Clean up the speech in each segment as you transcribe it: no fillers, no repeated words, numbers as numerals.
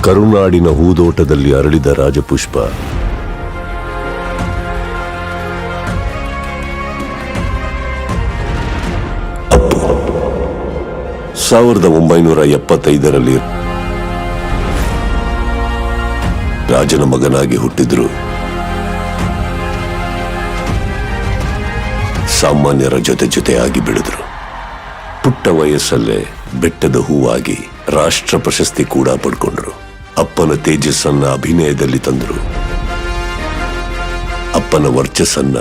ಕರುನಾಡಿನ ಹೂದೋಟದಲ್ಲಿ ಅರಳಿದ ರಾಜಪುಷ್ಪ ಅಪ್ಪು 1975ರಲ್ಲಿ ರಾಜನ ಮಗನಾಗಿ ಹುಟ್ಟಿದ್ರು. ಸಾಮಾನ್ಯರ ಜೊತೆಯಾಗಿ ಬೆಳೆದ್ರು. ಪುಟ್ಟ ವಯಸ್ಸಲ್ಲೇ ಬೆಟ್ಟದ ಹೂವಾಗಿ ರಾಷ್ಟ್ರ ಪ್ರಶಸ್ತಿ ಕೂಡ ಪಡ್ಕೊಂಡ್ರು. ಅಪ್ಪನ ತೇಜಸ್ಸನ್ನ ಅಭಿನಯದಲ್ಲಿ ತಂದ್ರು. ಅಪ್ಪನ ವರ್ಚಸ್ಸನ್ನ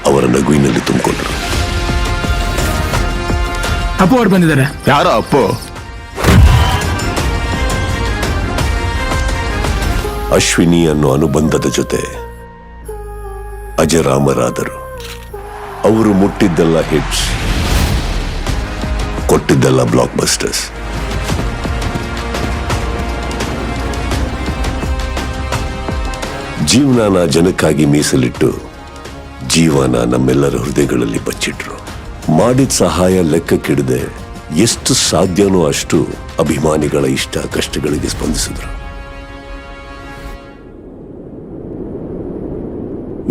ಅವರ ನಗುವಿನಲ್ಲಿ ತುಂಬಿಕೊಂಡ್ರು. ಅಪ್ಪು ಅವ್ರು ಬಂದಿದ್ದಾರೆ. ಯಾರೋ ಅಪ್ಪು? ಅಶ್ವಿನಿ ಅನ್ನೋ ಅನುಬಂಧದ ಜೊತೆ ಅಜರಾಮರಾದರು. ಅವರು ಮುಟ್ಟಿದ್ದೆಲ್ಲ ಹಿಟ್ಸ್, ಕೊಟ್ಟಿದ್ದೆಲ್ಲ ಬ್ಲಾಕ್ ಬಸ್ಟರ್ಸ್. ಜೀವನನ ಜನಕ್ಕಾಗಿ ಮೀಸಲಿಟ್ಟು ಜೀವನ ನಮ್ಮೆಲ್ಲರ ಹೃದಯಗಳಲ್ಲಿ ಬಚ್ಚಿಟ್ರು. ಮಾಡಿದ ಸಹಾಯ ಲೆಕ್ಕಕ್ಕಿಡದೆ ಎಷ್ಟು ಸಾಧ್ಯನೋ ಅಷ್ಟು ಅಭಿಮಾನಿಗಳ ಇಷ್ಟ ಕಷ್ಟಗಳಿಗೆ ಸ್ಪಂದಿಸಿದ್ರು.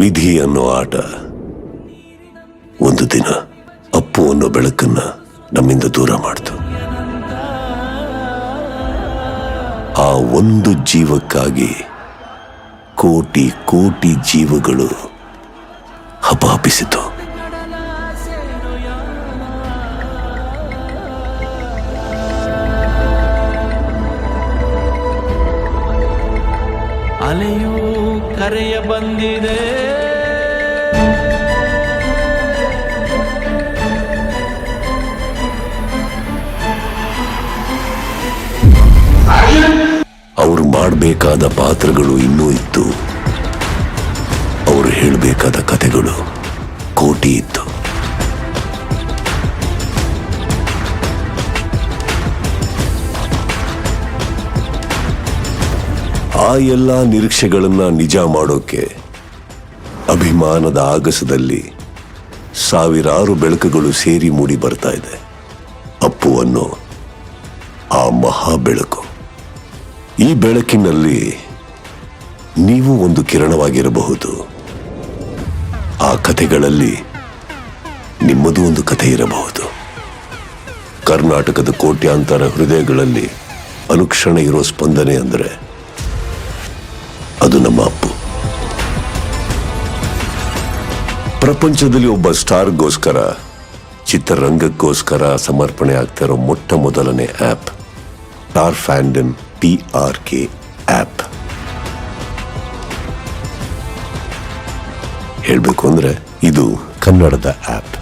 ವಿಧಿ ಅನ್ನೋ ಆಟ ಒಂದು ದಿನ ಅಪ್ಪು ಅನ್ನೋ ಬೆಳಕನ್ನ ನಮ್ಮಿಂದ ದೂರ ಮಾಡ್ತು. ಆ ಒಂದು ಜೀವಕ್ಕಾಗಿ ಕೋಟಿ ಕೋಟಿ ಜೀವಗಳು ಹಪಾಪಿಸಿತು. ಅಲೆಯೂ ಕರೆಯ ಬಂದಿದೆ, ಅವರು ಮಾಡಬೇಕಾದ ಪಾತ್ರಗಳು ಇನ್ನೂ ಇತ್ತು. ಅವರು ಹೇಳಬೇಕಾದ ಕಥೆಗಳು ಕೋಟಿ ಇತ್ತು. ಆ ಎಲ್ಲ ನಿರೀಕ್ಷೆಗಳನ್ನ ನಿಜ ಮಾಡೋಕೆ ಅಭಿಮಾನದ ಆಗಸದಲ್ಲಿ ಸಾವಿರಾರು ಬೆಳಕುಗಳು ಸೇರಿ ಮೂಡಿ ಬರ್ತಾ ಇದೆ. ಅಪ್ಪು ಅನ್ನೋ ಆ ಮಹಾ ಬೆಳಕು. ಈ ಬೆಳಕಿನಲ್ಲಿ ನೀವು ಒಂದು ಕಿರಣವಾಗಿರಬಹುದು. ಆ ಕಥೆಗಳಲ್ಲಿ ನಿಮ್ಮದು ಒಂದು ಕಥೆ ಇರಬಹುದು. ಕರ್ನಾಟಕದ ಕೋಟ್ಯಾಂತರ ಹೃದಯಗಳಲ್ಲಿ ಅನುಕ್ಷಣ ಇರೋ ಸ್ಪಂದನೆ ಅಂದ್ರೆ ಅದು ನಮ್ಮ ಅಪ್ಪು. ಪ್ರಪಂಚದಲ್ಲಿ ಒಬ್ಬ ಸ್ಟಾರ್ಗೋಸ್ಕರ, ಚಿತ್ರರಂಗಕ್ಕೋಸ್ಕರ ಸಮರ್ಪಣೆ ಆಗ್ತಾ ಇರೋ ಮೊಟ್ಟ ಮೊದಲನೇ ಆಪ್ ಸ್ಟಾರ್ ಫ್ಯಾಂಡಮ್ PRK ಆಪ್. ಹೇಳಬೇಕು ಅಂದ್ರೆ ಇದು ಕನ್ನಡದ ಆಪ್.